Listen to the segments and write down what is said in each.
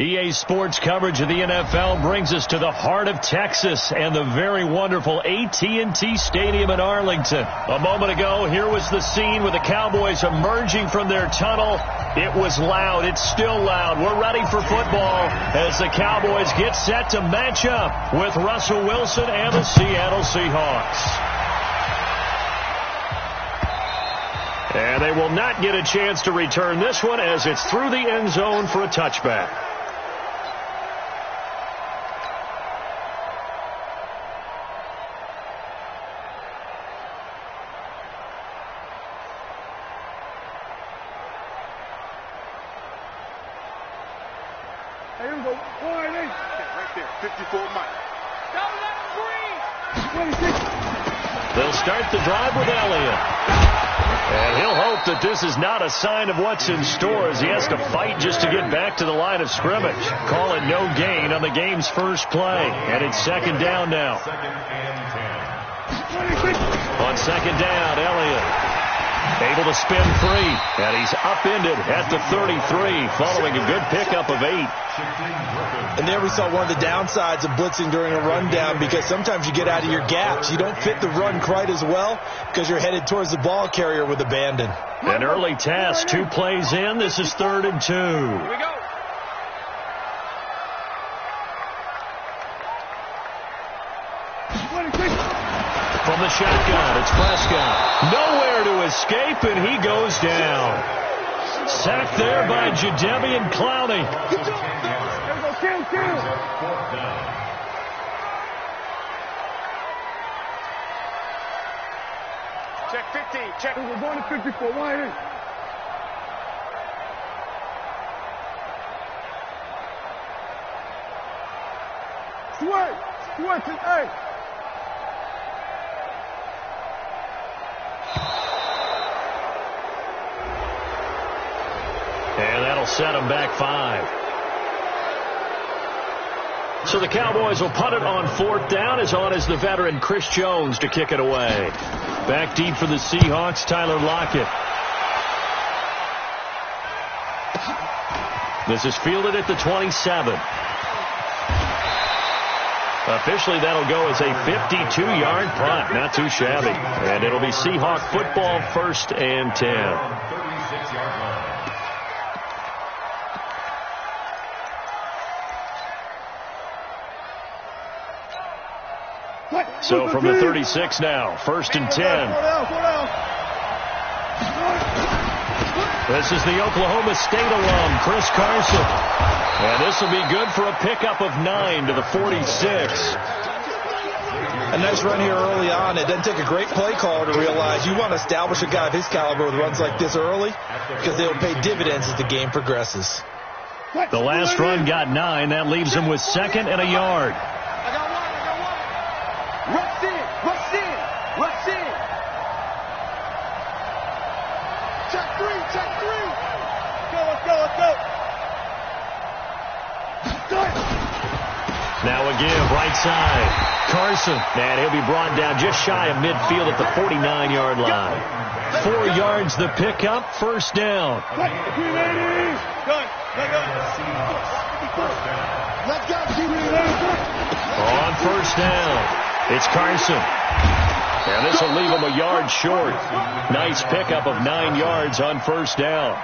EA Sports coverage of the NFL brings us to the heart of Texas and the very wonderful AT&T Stadium in Arlington. A moment ago, here was the scene with the Cowboys emerging from their tunnel. It was loud. It's still loud. We're ready for football as the Cowboys get set to match up with Russell Wilson and the Seattle Seahawks. And they will not get a chance to return this one as it's through the end zone for a touchback. Here we go. Right there. 54 Mike. They'll start the drive with Elliott. And he'll hope that this is not a sign of what's in store as he has to fight just to get back to the line of scrimmage. Call it no gain on the game's first play. And it's second down now. On second down, Elliott able to spin free. And he's upended at the 33 following a good pickup of 8. And there we saw one of the downsides of blitzing during a rundown, because sometimes you get out of your gaps. You don't fit the run quite as well because you're headed towards the ball carrier with abandon. An early test, 2 plays in. This is 3rd and 2. Here we go. From the shotgun, it's Prescott. Nowhere to escape, and he goes down. Sacked there by Jadeveon Clowney. Check 15. Check. We're going to 54. Wide in. Switch. Hey. And that'll set him back 5. So the Cowboys will punt it on 4th down. As on is the veteran Chris Jones to kick it away. Back deep for the Seahawks, Tyler Lockett. This is fielded at the 27. Officially, that'll go as a 52-yard punt. Not too shabby. And it'll be Seahawk football, 1st and 10. 36-yard line. So from the 36 now, 1st and 10. This is the Oklahoma State alum, Chris Carson. And this will be good for a pickup of 9 to the 46. A nice run here early on. It doesn't take a great play caller to realize you want to establish a guy of his caliber with runs like this early, because they'll pay dividends as the game progresses. The last run got 9. That leaves him with 2nd and a yard. Rush in. Check 3. Let's go. Now a give, right side. Carson, and he'll be brought down just shy of midfield at the 49-yard line. 4 yards the pickup, 1st down. On 1st down, it's Carson. And this will leave him a yard short. Nice pickup of 9 yards on 1st down.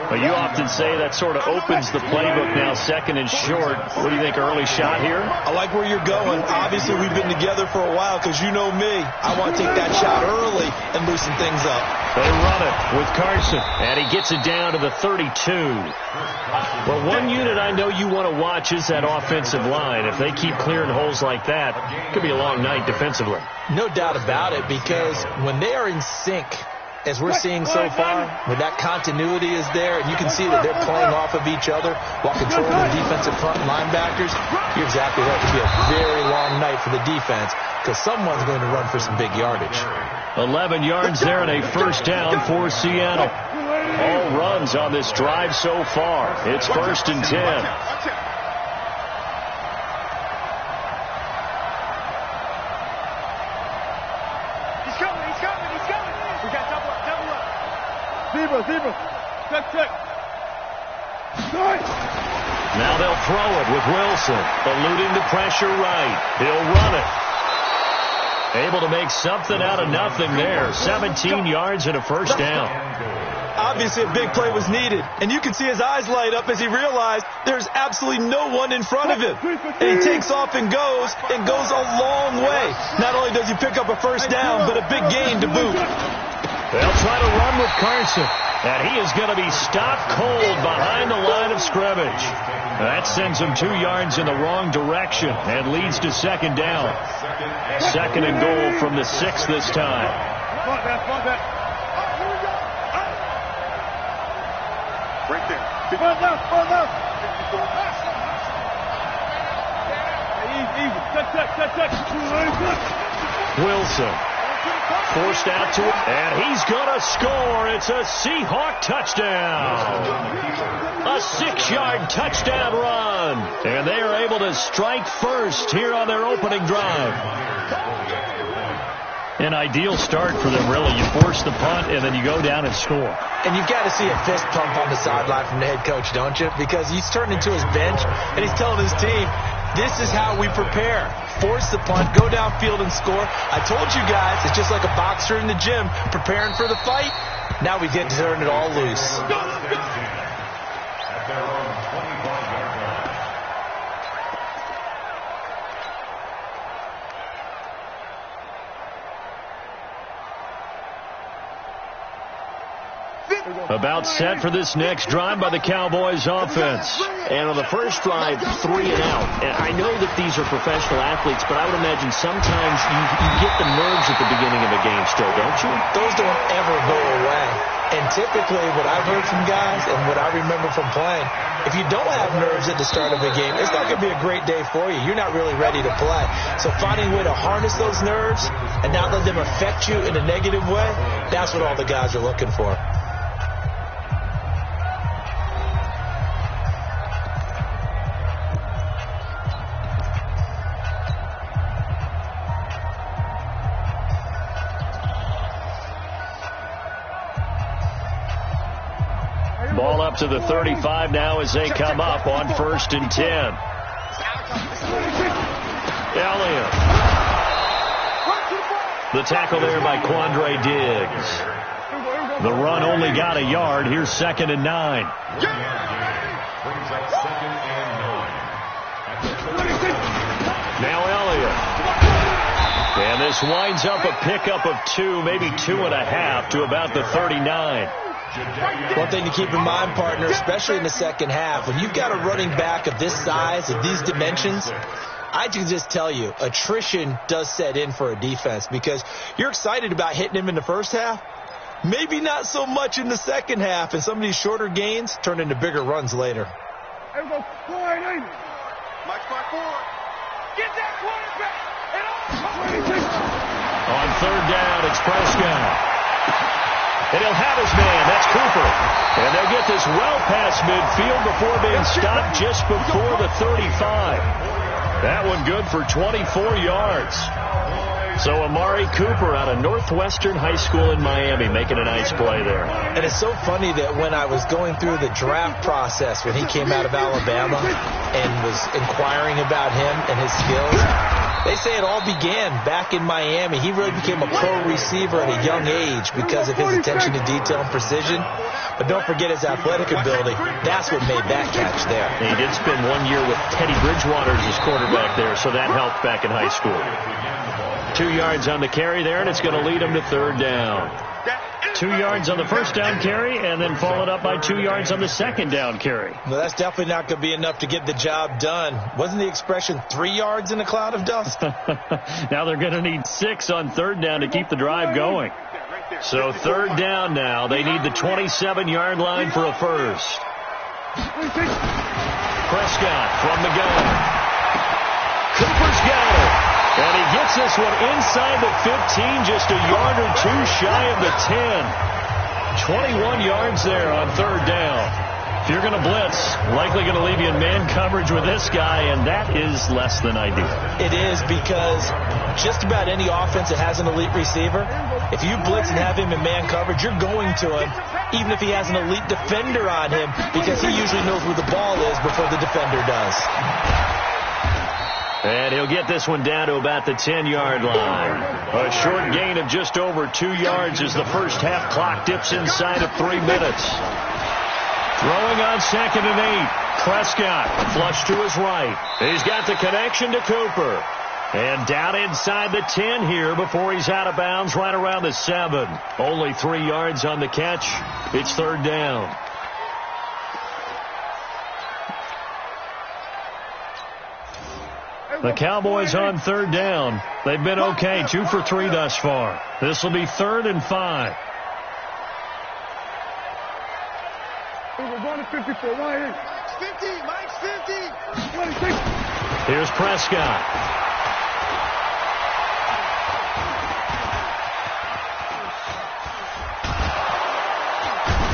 But you often say that sort of opens the playbook now, 2nd and short. What do you think, early shot here? I like where you're going. Obviously, we've been together for a while, because you know me. I want to take that shot early and loosen things up. They run it with Carson, and he gets it down to the 32. Well, one unit I know you want to watch is that offensive line. If they keep clearing holes like that, it could be a long night defensively. No doubt about it, because when they are in sync, as we're seeing so far, when that continuity is there, and you can see that they're playing off of each other while controlling the defensive front linebackers, you're exactly right. It could be a very long night for the defense, because someone's going to run for some big yardage. 11 yards there and a 1st down for Seattle. All runs on this drive so far. It's 1st and 10. Zebra. Check. Now they'll throw it with Wilson, eluding the pressure right. He'll run it. Able to make something out of nothing there. 17 yards and a first down. Obviously, a big play was needed, and you can see his eyes light up as he realized there's absolutely no one in front of him. And he takes off and goes a long way. Not only does he pick up a first down, but a big gain to boot. They'll try to run with Carson, and he is going to be stopped cold behind the line of scrimmage. That sends him 2 yards in the wrong direction and leads to second down. Second and goal from the 6 this time. Right there. Wilson forced out to it, and he's going to score. It's a Seahawk touchdown. A 6-yard touchdown run. And they are able to strike first here on their opening drive. An ideal start for them, really. You force the punt, and then you go down and score. And you've got to see a fist pump on the sideline from the head coach, don't you? Because he's turned into his bench, and he's telling his team, this is how we prepare. Force the punt, go downfield and score. I told you guys, it's just like a boxer in the gym preparing for the fight. Now we get to turn it all loose. About set for this next drive by the Cowboys offense. And on the first drive, 3 and out. And I know that these are professional athletes, but I would imagine sometimes you get the nerves at the beginning of a game still, don't you? Those don't ever go away. And typically what I've heard from guys and what I remember from playing, if you don't have nerves at the start of a game, it's not going to be a great day for you. You're not really ready to play. So finding a way to harness those nerves and not let them affect you in a negative way, that's what all the guys are looking for. Ball up to the 35 now as they come up on 1st and 10. Elliott. The tackle there by Quandre Diggs. The run only got a yard. Here's 2nd and 9. Now Elliott. And this winds up a pickup of 2, maybe 2.5 to about the 39. One thing to keep in mind, partner, especially in the second half, when you've got a running back of this size, of these dimensions, I can just tell you, attrition does set in for a defense because you're excited about hitting him in the first half. Maybe not so much in the second half, and some of these shorter gains turn into bigger runs later. Mike 5-4. Get that quarterback. On 3rd down, it's Prescott. And he'll have his man. That's Cooper. And they'll get this well past midfield before being stopped just before the 35. That one good for 24 yards. So Amari Cooper out of Northwestern High School in Miami making a nice play there. And it's so funny that when I was going through the draft process when he came out of Alabama and was inquiring about him and his skills, they say it all began back in Miami. He really became a pro receiver at a young age because of his attention to detail and precision. But don't forget his athletic ability. That's what made that catch there. And he did spend 1 year with Teddy Bridgewater as his quarterback there, so that helped back in high school. 2 yards on the carry there, and it's going to lead him to 3rd down. 2 yards on the first down carry, and then followed up by 2 yards on the second down carry. Well, that's definitely not going to be enough to get the job done. Wasn't the expression 3 yards in a cloud of dust? Now they're going to need 6 on 3rd down to keep the drive going. So 3rd down now. They need the 27-yard line for a first. Prescott from the gun. Cooper's got it. And he gets this one inside the 15, just a yard or 2 shy of the 10. 21 yards there on 3rd down. If you're going to blitz, likely going to leave you in man coverage with this guy, and that is less than ideal. It is, because just about any offense that has an elite receiver, if you blitz and have him in man coverage, you're going to him, even if he has an elite defender on him, because he usually knows where the ball is before the defender does. And he'll get this one down to about the 10-yard line. A short gain of just over 2 yards as the first half clock dips inside of 3 minutes. Throwing on 2nd and 8. Prescott flush to his right. He's got the connection to Cooper. And down inside the 10 here before he's out of bounds right around the 7. Only 3 yards on the catch. It's 3rd down. The Cowboys on 3rd down. They've been okay, 2 for 3 thus far. This will be 3rd and 5. We're going to 54. Why? 50. Mike's 50. 26. Here's Prescott.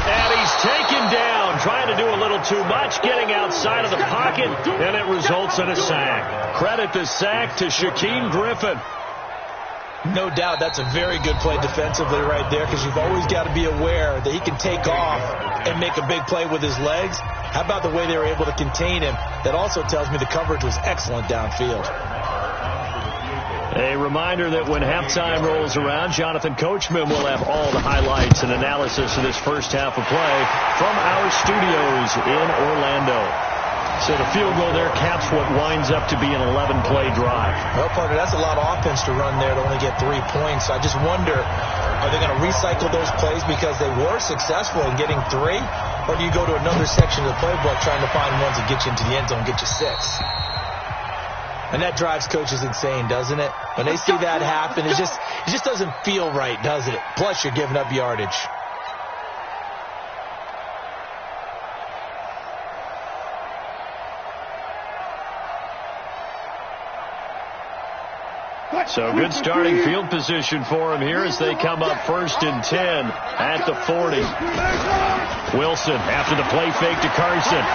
And he's taken down, trying to do a little too much, getting outside of the pocket, and it results in a sack. Credit the sack to Shaquem Griffin. No doubt that's a very good play defensively right there, because you've always got to be aware that he can take off and make a big play with his legs. How about the way they were able to contain him? That also tells me the coverage was excellent downfield. A reminder that when halftime rolls around, Jonathan Coachman will have all the highlights and analysis of this first half of play from our studios in Orlando. So the field goal there caps what winds up to be an 11-play drive. Well, partner, that's a lot of offense to run there to only get 3 points. I just wonder, are they going to recycle those plays because they were successful in getting 3? Or do you go to another section of the playbook trying to find ones that get you into the end zone and get you 6? And that drives coaches insane, doesn't it? When they see that happen, it just doesn't feel right, does it? Plus, you're giving up yardage. So good starting field position for him here as they come up 1st and 10 at the 40. Wilson after the play fake to Carson.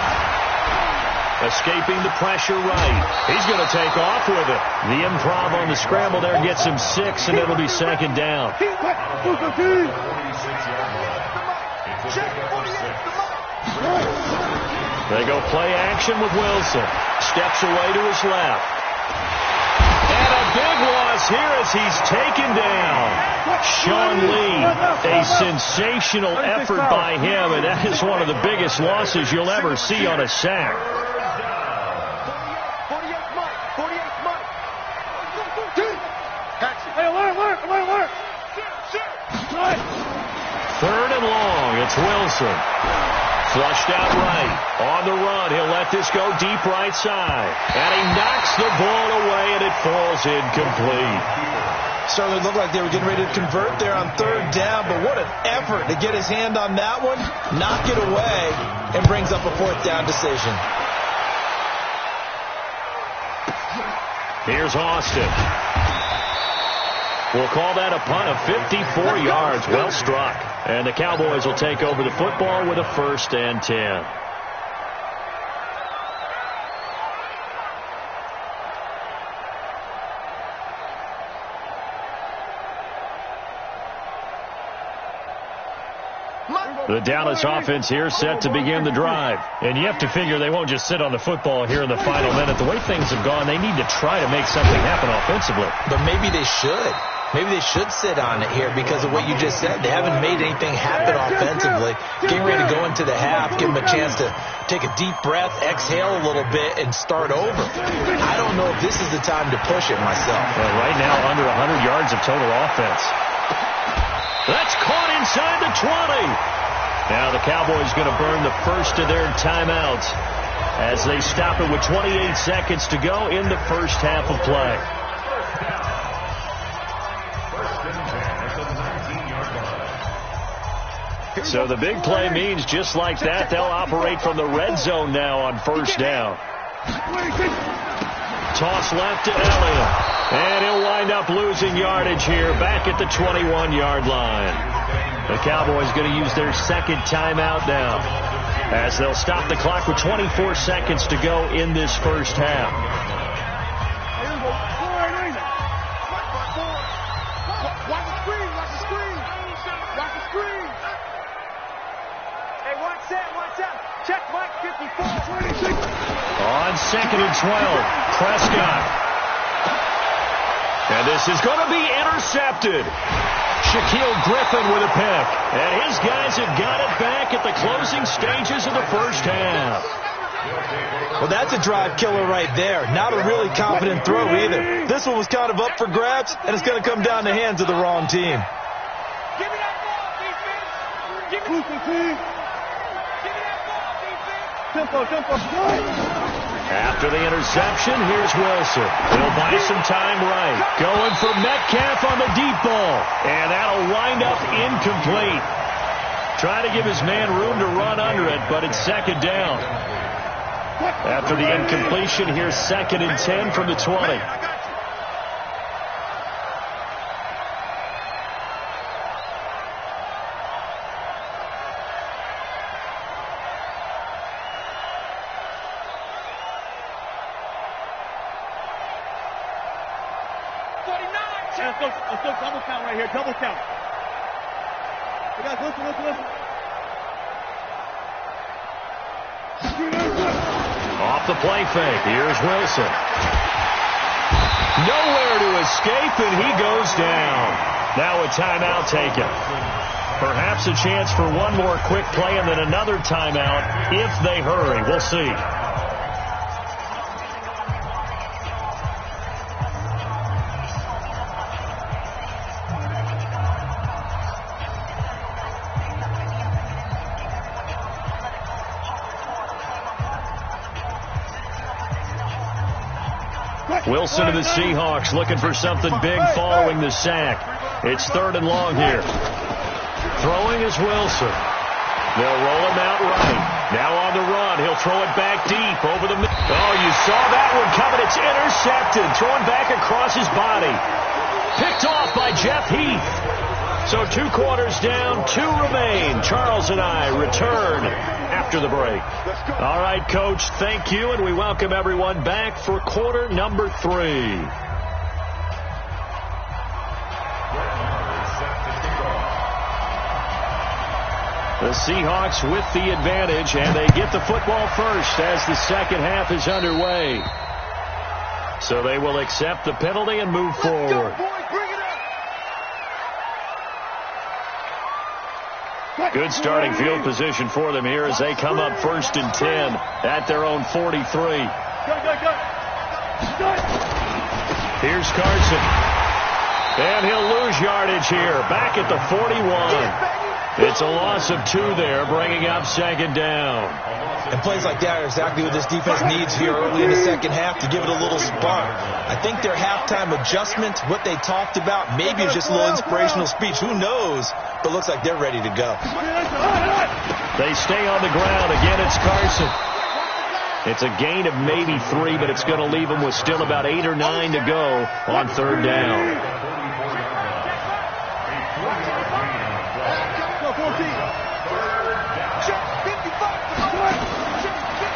Escaping the pressure right. He's going to take off with it. The improv on the scramble there gets him 6, and it'll be 2nd down. They go play action with Wilson. Steps away to his left. And a big loss here as he's taken down. Sean Lee, a sensational effort by him, and that is one of the biggest losses you'll ever see on a sack. Third and long, it's Wilson. Flushed out right. On the run, he'll let this go deep right side. And he knocks the ball away, and it falls incomplete. Certainly looked like they were getting ready to convert there on 3rd down, but what an effort to get his hand on that one, knock it away, and brings up a 4th down decision. Here's Austin. We'll call that a punt of 54 yards. Well struck. And the Cowboys will take over the football with a 1st and 10. The Dallas offense here set to begin the drive. And you have to figure they won't just sit on the football here in the final minute. The way things have gone, they need to try to make something happen offensively. But maybe they should. Maybe they should sit on it here because of what you just said. They haven't made anything happen offensively. Getting ready to go into the half, give them a chance to take a deep breath, exhale a little bit, and start over. I don't know if this is the time to push it myself. Well, right now, under 100 yards of total offense. That's caught inside the 20. Now the Cowboys going to burn the first of their timeouts as they stop it with 28 seconds to go in the first half of play. So the big play means just like that, they'll operate from the red zone now on 1st down. Toss left to Elliott. And he'll wind up losing yardage here back at the 21-yard line. The Cowboys going to use their 2nd timeout now. as they'll stop the clock with 24 seconds to go in this first half. Watch the screen. Watch the screen. Hey, watch out. Check Mike 54. 26. On 2nd and 12, Prescott. And this is going to be intercepted. Shaquille Griffin with a pick. And his guys have got it back at the closing stages of the first half. Well, that's a drive killer right there. Not a really confident throw either. This one was kind of up for grabs, and it's going to come down the hands of the wrong team. Give me that ball, defense. Give me that ball, defense. Tempo. After the interception, here's Wilson. He'll buy some time right. Going for Metcalf on the deep ball. And that'll wind up incomplete. Trying to give his man room to run under it, but it's second down. After the incompletion, here's 2nd and 10 from the 20. Let's go double count right here. Double count. You guys, listen. Off the play fake. Here's Wilson. Nowhere to escape, and he goes down. Now a timeout taken. Perhaps a chance for one more quick play and then another timeout if they hurry. We'll see. Wilson to the Seahawks looking for something big following the sack. It's 3rd and long here. Throwing is Wilson. They'll roll him out right. Now on the run. He'll throw it back deep over the middle. Oh, you saw that one coming. It's intercepted. Thrown back across his body. Picked off by Jeff Heath. So 2 quarters down, 2 remain. Charles and I return after the break. All right, Coach, thank you, and we welcome everyone back for quarter number 3. The Seahawks with the advantage, and they get the football first as the second half is underway. So they will accept the penalty and move forward. Good starting field position for them here as they come up 1st and 10 at their own 43. Here's Carson. And he'll lose yardage here. Back at the 41. It's a loss of 2 there, bringing up 2nd down. And plays like that are exactly what this defense needs here early in the second half to give it a little spark. I think their halftime adjustment, what they talked about, maybe it's just a little inspirational speech. Who knows? But looks like they're ready to go. They stay on the ground. Again, it's Carson. It's a gain of maybe 3, but it's going to leave them with still about 8 or 9 to go on 3rd down.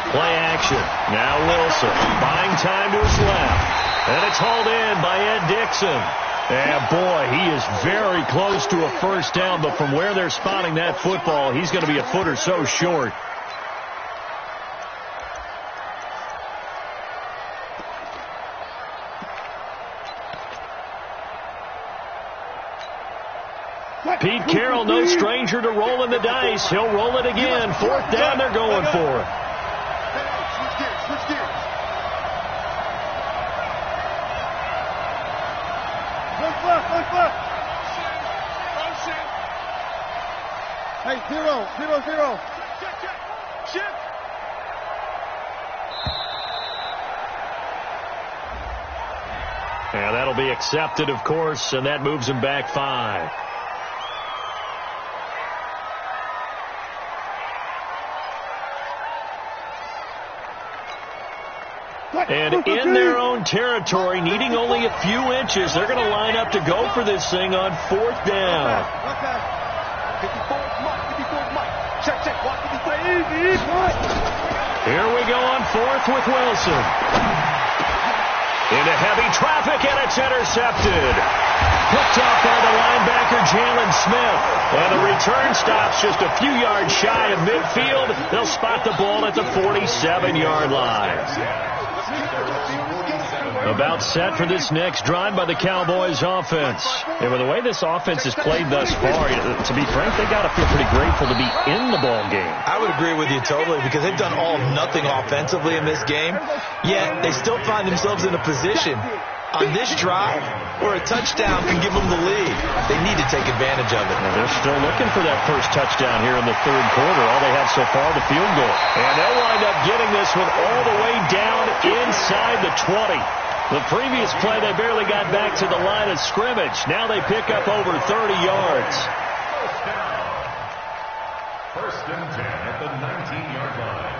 Play action. Now Wilson buying time to his left. And it's hauled in by Ed Dixon. And boy, he is very close to a first down, but from where they're spotting that football, he's going to be a foot or so short. Pete Carroll, no stranger to rolling the dice. He'll roll it again. 4th down, they're going for it. Switch gears. Look left. Hey, 0-0-0. Shift. And that'll be accepted, of course, and that moves him back 5. And in their own territory, needing only a few inches, they're going to line up to go for this thing on 4th down. Okay. 54 Mike. Check. Watch 53. Here we go on fourth with Wilson. Into heavy traffic, and it's intercepted. Picked off by the linebacker, Jalen Smith. And the return stops just a few yards shy of midfield. They'll spot the ball at the 47-yard line. About set for this next drive by the Cowboys offense. And with the way this offense has played thus far, to be frank, they got to feel pretty grateful to be in the ball game. I would agree with you totally, because they've done all nothing offensively in this game, yet they still find themselves in a position on this drive where a touchdown can give them the lead. They need to take advantage of it. Well, they're still looking for that first touchdown here in the third quarter. All they have so far, the field goal. And they'll wind up getting this one all the way down inside the 20. The previous play, they barely got back to the line of scrimmage. Now they pick up over 30 yards. First and 10 at the 19-yard line.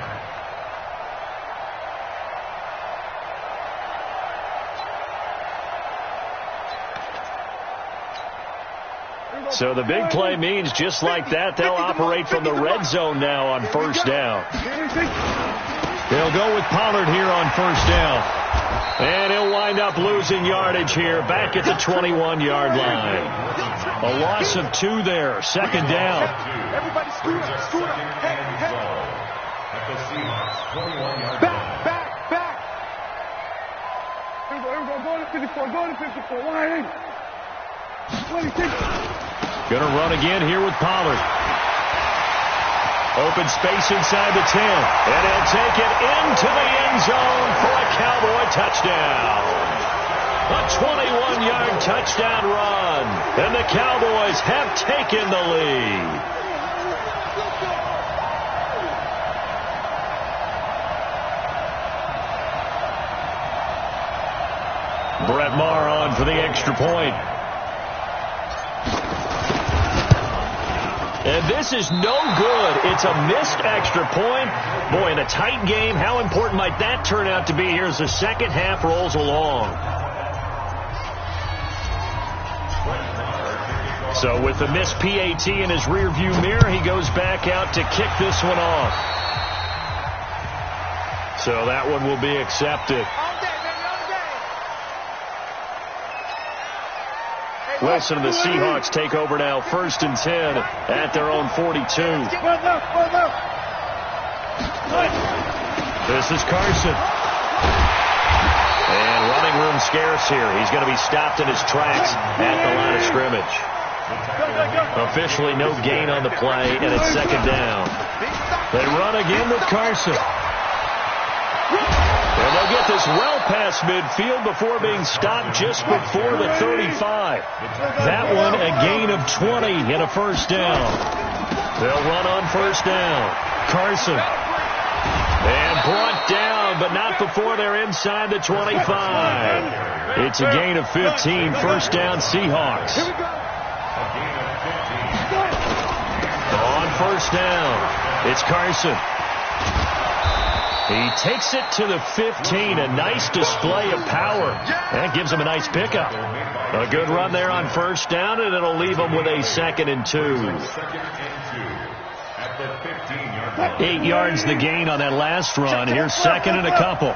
So the big play means just like that, they'll operate from the red zone now on first down. They'll go with Pollard here on first down. And he'll wind up losing yardage here back at the 21-yard line. A loss of 2 there. Second down. Everybody scoot up. Head. At the Seahawks 21-yard line. Back. Here we go. Go to 54. 180. 26. Gonna run again here with Pollard. Open space inside the 10. And he'll take it into the end zone for a Cowboy touchdown. A 21-yard touchdown run. And the Cowboys have taken the lead. Brett Maher on for the extra point. And this is no good. It's a missed extra point. Boy, in a tight game, how important might that turn out to be here as the second half rolls along? So with the missed PAT in his rearview mirror, he goes back out to kick this one off. So that one will be accepted. Wilson and the Seahawks take over now, first and 10 at their own 42. This is Carson. And running room scarce here. He's going to be stopped in his tracks at the line of scrimmage. Officially no gain on the play, and it's second down. They run again with Carson. And they'll get this well past midfield before being stopped just before the 35. That one a gain of 20 and a first down. They'll run on first down. Carson. And brought down, but not before they're inside the 25. It's a gain of 15. First down, Seahawks. On first down, it's Carson. He takes it to the 15. A nice display of power. That gives him a nice pickup. A good run there on first down, and it'll leave him with a 2nd and 2. 8 yards the gain on that last run. Here's second and a couple.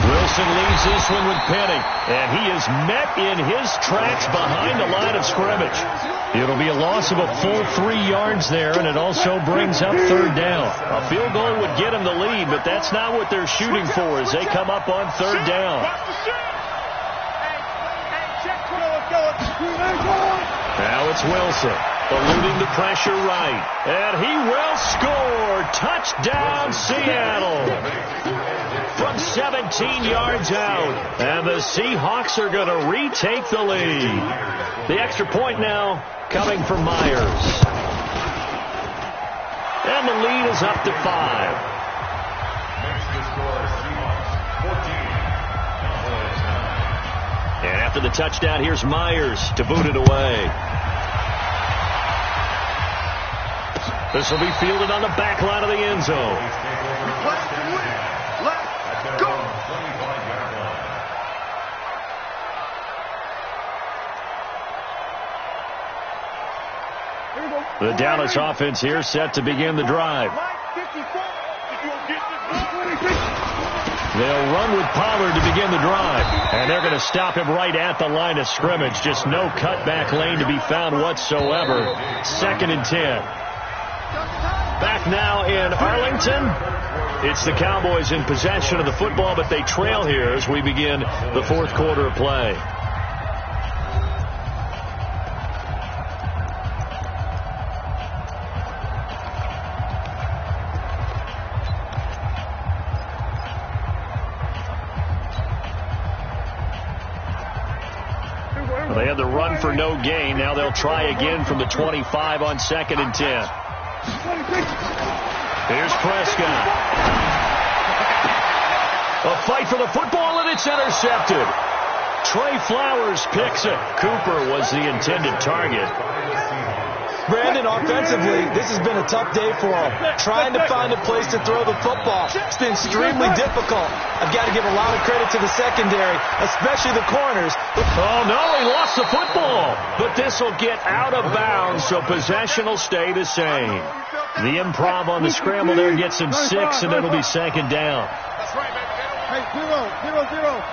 Wilson leaves this one with Penny, and he is met in his tracks behind the line of scrimmage. It'll be a loss of a full 3 yards there, and it also brings up third down. A field goal would get him the lead, but that's not what they're shooting for as they come up on third down. Now it's Wilson, eluding the pressure right, and he will score. Touchdown, Seattle. From 17 yards out, and the Seahawks are going to retake the lead. The extra point now coming from Myers. And the lead is up to 5. And after the touchdown, here's Myers to boot it away. This will be fielded on the back line of the end zone. The The Dallas offense here set to begin the drive. They'll run with Pollard to begin the drive. And they're going to stop him right at the line of scrimmage. Just no cutback lane to be found whatsoever. 2nd and 10. Back now in Arlington. It's the Cowboys in possession of the football, but they trail here as we begin the 4th quarter of play. They had the run for no gain. Now they'll try again from the 25 on 2nd and 10. Here's Prescott. A fight for the football, and it's intercepted. Trey Flowers picks it. Cooper was the intended target. Brandon, offensively, this has been a tough day for him. Trying to find a place to throw the football. It's been extremely difficult. I've got to give a lot of credit to the secondary, especially the corners. Oh, no, he lost the football. But this will get out of bounds, so possession will stay the same. The improv on the scramble there gets him 6, and it'll be 2nd down. That's right, baby. Hey, 0.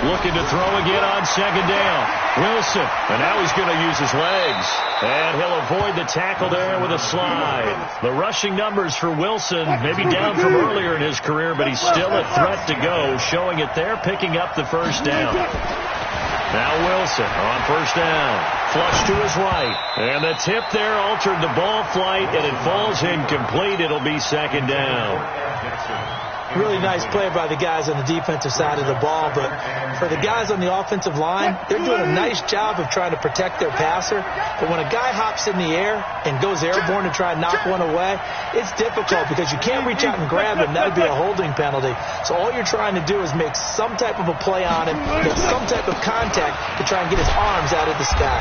Looking to throw again on 2nd down. Wilson, and now he's going to use his legs. And he'll avoid the tackle there with a slide. The rushing numbers for Wilson, maybe down from earlier in his career, but he's still a threat to go, showing it there, picking up the 1st down. Now Wilson on 1st down. Flush to his right. And the tip there altered the ball flight, and it falls incomplete. It'll be 2nd down. Really nice play by the guys on the defensive side of the ball, but for the guys on the offensive line, they're doing a nice job of trying to protect their passer. But when a guy hops in the air and goes airborne to try and knock one away, it's difficult because you can't reach out and grab him. That would be a holding penalty. So all you're trying to do is make some type of a play on him, make some type of contact to try and get his arms out of the sky.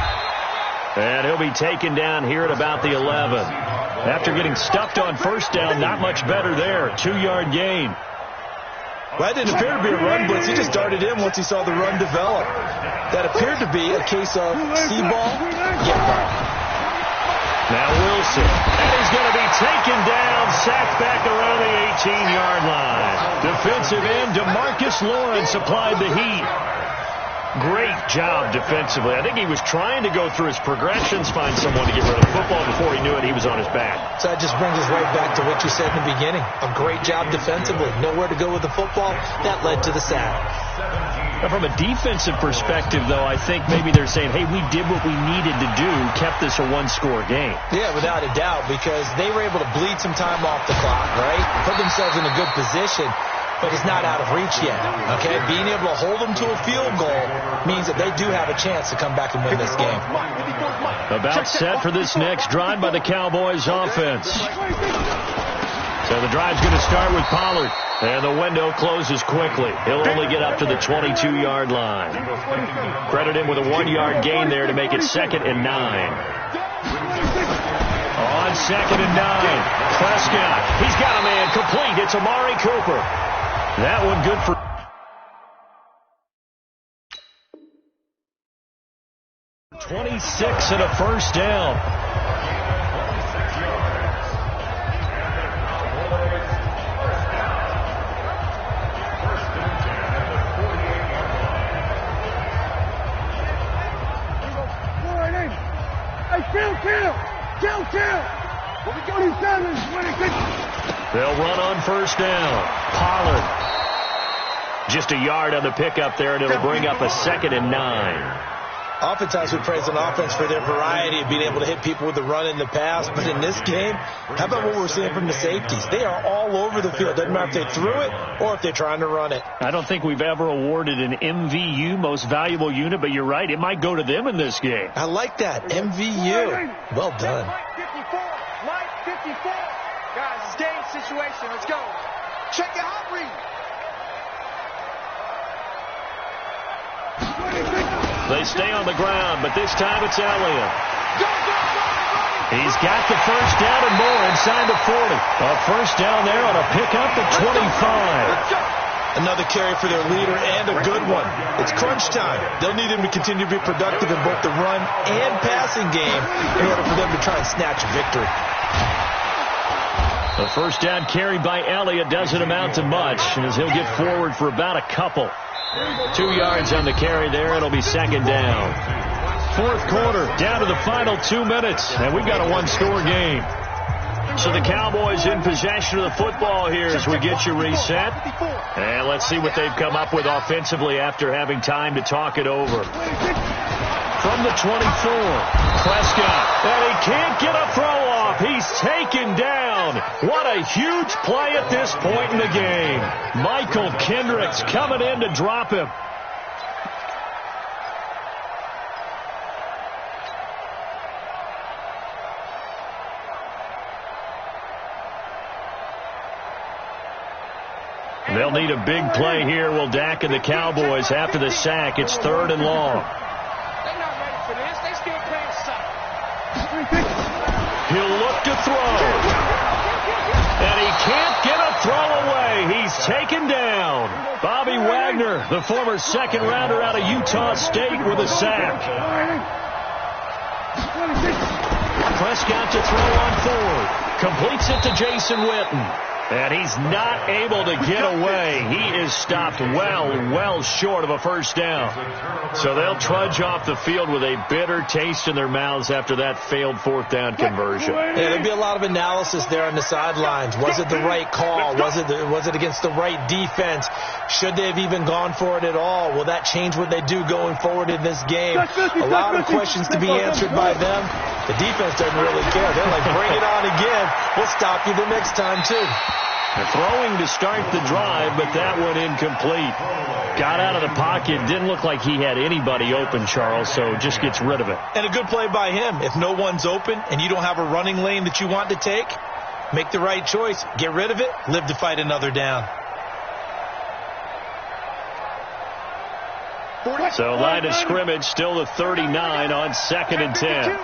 And he'll be taken down here at about the 11. After getting stuffed on 1st down, not much better there. 2-yard gain. Well, that didn't appear to be a run blitz. He just darted in once he saw the run develop. That appeared to be a case of see ball, get ball. Now Wilson. And he's going to be taken down, sacked back around the 18-yard line. Defensive end DeMarcus Lawrence applied the heat. Great job defensively. I think he was trying to go through his progressions, find someone to get rid of the football. Before he knew it, he was on his back. So that just brings us right back to what you said in the beginning. A great job defensively. Nowhere to go with the football. That led to the sack. Now, from a defensive perspective, though, I think maybe they're saying, hey, we did what we needed to do, kept this a one-score game. Yeah, without a doubt, because they were able to bleed some time off the clock, right? Put themselves in a good position. But it's not out of reach yet, okay? Being able to hold them to a field goal means that they do have a chance to come back and win this game. About set for this next drive by the Cowboys offense. So the drive's going to start with Pollard. And the window closes quickly. He'll only get up to the 22-yard line. Credit him with a 1-yard gain there to make it 2nd and 9. On 2nd and 9, Prescott. He's got a man complete. It's Amari Cooper. That one good for 26 and a 1st down. They'll run on 1st down. Pollard. Just a yard on the pickup there, and it'll bring up a 2nd and 9. Oftentimes we praise an offense for their variety of being able to hit people with the run and the pass. But in this game, how about what we're seeing from the safeties? They are all over the field. Doesn't matter if they threw it or if they're trying to run it. I don't think we've ever awarded an MVU, most valuable unit, but you're right. It might go to them in this game. I like that. MVU. Well done. Mike 54. Guys, it's game situation. Let's go. Check your hot read. They stay on the ground, but this time it's Elliott. He's got the 1st down and more inside the 40. A 1st down there on a pickup at 25. Another carry for their leader, and a good one. It's crunch time. They'll need him to continue to be productive in both the run and passing game in order for them to try and snatch a victory. The first down carry by Elliott doesn't amount to much, as he'll get forward for about a couple. 2 yards on the carry there. It'll be second down. Fourth quarter, down to the final 2 minutes, and we've got a one-score game. So the Cowboys in possession of the football here as we get you reset. And let's see what they've come up with offensively after having time to talk it over. From the 24, Prescott, and he can't get a throw off. He's taken down. What a huge play at this point in the game. Michael Kendricks coming in to drop him. They'll need a big play here. Will Dak and the Cowboys after the sack. It's 3rd and long. They're not ready for this. They still playing soft. He'll look to throw. And he can't get a throw away. He's taken down. Bobby Wagner, the former second-rounder out of Utah State, with a sack. Prescott to throw on 4th. Completes it to Jason Witten. And he's not able to get away. He is stopped well short of a first down. So they'll trudge off the field with a bitter taste in their mouths after that failed 4th down conversion. Yeah, there'll be a lot of analysis there on the sidelines. Was it the right call? Was it against the right defense? Should they have even gone for it at all? Will that change what they do going forward in this game? A lot of questions to be answered by them. The defense doesn't really care. They're like, bring it on again. We'll stop you the next time, too. Throwing to start the drive, but that one incomplete. Got out of the pocket. Didn't look like he had anybody open, Charles, so just gets rid of it. And a good play by him. If no one's open and you don't have a running lane that you want to take, make the right choice. Get rid of it. Live to fight another down. So line of scrimmage still the 39 on 2nd and 10.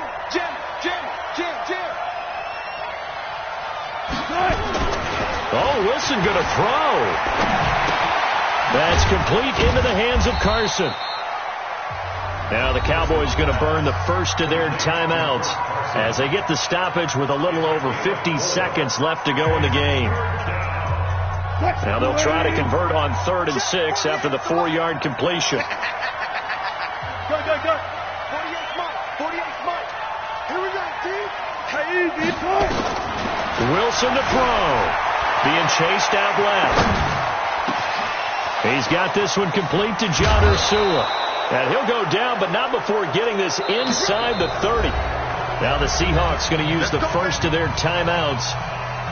Oh, Wilson going to throw. That's complete into the hands of Carson. Now the Cowboys going to burn the first of their timeouts as they get the stoppage with a little over 50 seconds left to go in the game. Now they'll try to convert on 3rd and 6 after the 4-yard completion. Go. 48 Mike. Here we go, team. Wilson to throw. Being chased out left. He's got this one complete to John Ursula. And he'll go down, but not before getting this inside the 30. Now the Seahawks going to use the first of their timeouts.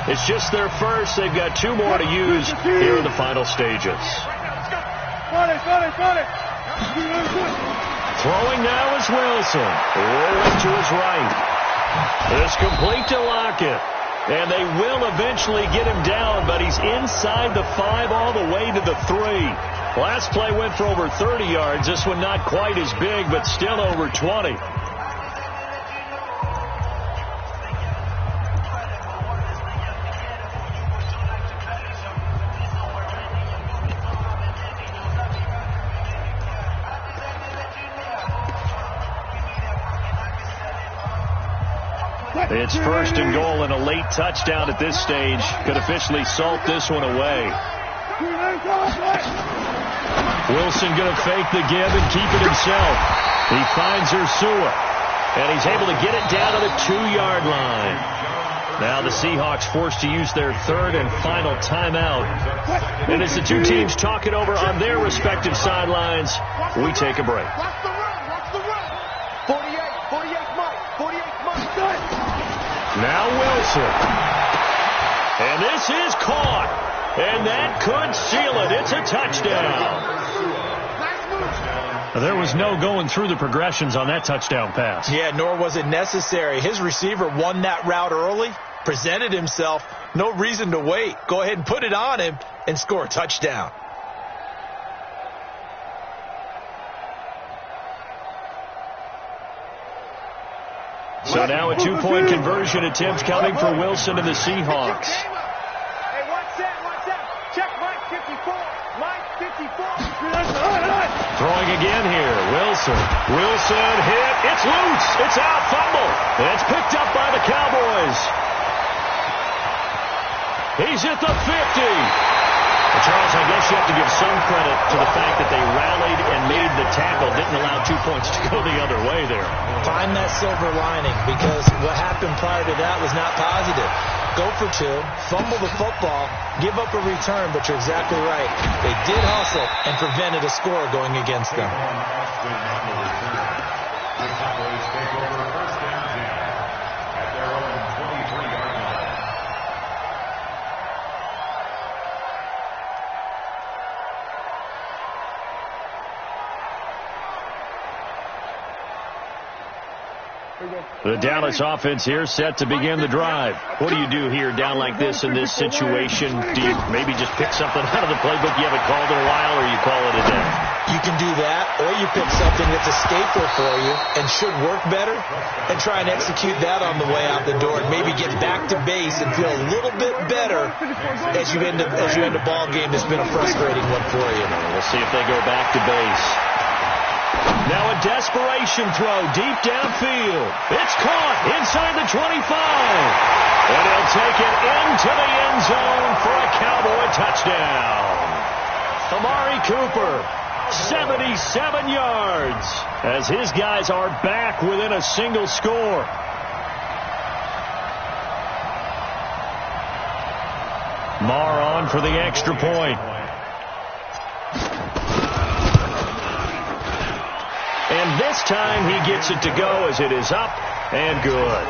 It's just their first. They've got 2 more to use here in the final stages. Throwing now is Wilson. Rolling to his right. It's complete to Lockett. And they will eventually get him down, but he's inside the 5 all the way to the 3. Last play went for over 30 yards. This one not quite as big, but still over 20. It's 1st and goal and a late touchdown at this stage. Could officially salt this one away. Wilson going to fake the give and keep it himself. He finds Ursula, and he's able to get it down to the 2-yard line. Now the Seahawks forced to use their 3rd and final timeout. And as the 2 teams talk it over on their respective sidelines, we take a break. Watch the run. 48 Mike. Now Wilson. And this is caught. And that could seal it. It's a touchdown. There was no going through the progressions on that touchdown pass. Yeah, nor was it necessary. His receiver won that route early, presented himself. No reason to wait. Go ahead and put it on him and score a touchdown. So now a 2-point conversion attempt coming for Wilson and the Seahawks. Hey, watch that. Check Mike 54. Mike Throwing again here. Wilson hit. It's loose. It's out. Fumble. It's picked up by the Cowboys. He's at the 50. Charles, I guess you have to give some credit to the fact that they rallied and made the tackle, didn't allow 2 points to go the other way there. Find that silver lining, because what happened prior to that was not positive. Go for 2, fumble the football, give up a return, but you're exactly right. They did hustle and prevented a score going against them. The Dallas offense here set to begin the drive. What do you do here down like this in this situation? Do you maybe just pick something out of the playbook you haven't called in a while, or you call it a day? You can do that, or you pick something that's a staple for you and should work better and try and execute that on the way out the door and maybe get back to base and feel a little bit better as you end a ball game that's been a frustrating one for you. We'll see if they go back to base. Now a desperation throw deep downfield. It's caught inside the 25. And he'll take it into the end zone for a Cowboy touchdown. Amari Cooper, 77 yards, as his guys are back within a single score. Marr on for the extra point. And this time he gets it to go as it is up and good.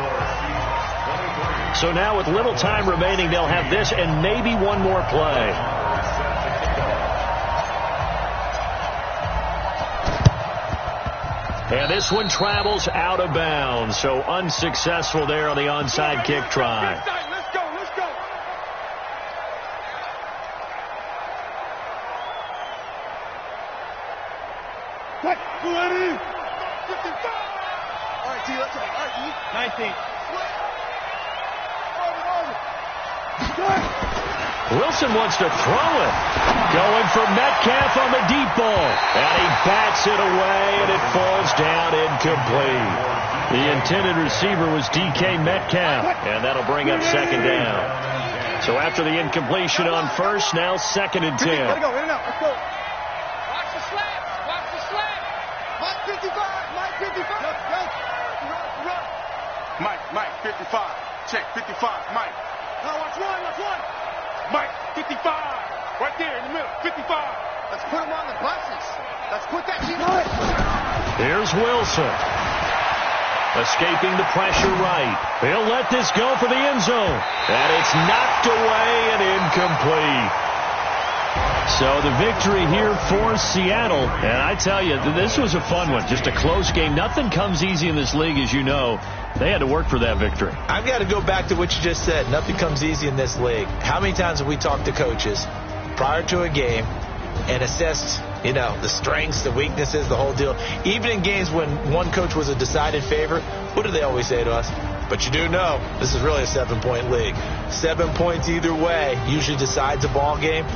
So now with little time remaining, they'll have this and maybe one more play. And this one travels out of bounds, so unsuccessful there on the onside kick try. Let's go. What? Ready? 55. All right, T, let's go. All right, T. 19. Wilson wants to throw it. Going for Metcalf on the deep ball. And he bats it away, and it falls down incomplete. The intended receiver was DK Metcalf, and that'll bring up second down. So after the incompletion on first, now 2nd and 10. Let it go, in and out. Let's go. Watch the slap. Mike 55. Mike 55. Run. Mike 55. Check 55. Mike. Now watch one. Mike 55. Right there in the middle. 55. Let's put him on the buses. Let's put that team on it. Here's Wilson. Escaping the pressure right. He'll let this go for the end zone. And it's knocked away and incomplete. So the victory here for Seattle. And I tell you, this was a fun one. Just a close game. Nothing comes easy in this league, as you know. They had to work for that victory. I've got to go back to what you just said. Nothing comes easy in this league. How many times have we talked to coaches prior to a game and assessed, the strengths, the weaknesses, the whole deal? Even in games when one coach was a decided favorite, what do they always say to us? But you do know this is really a 7-point league. 7 points either way usually decides a ball game.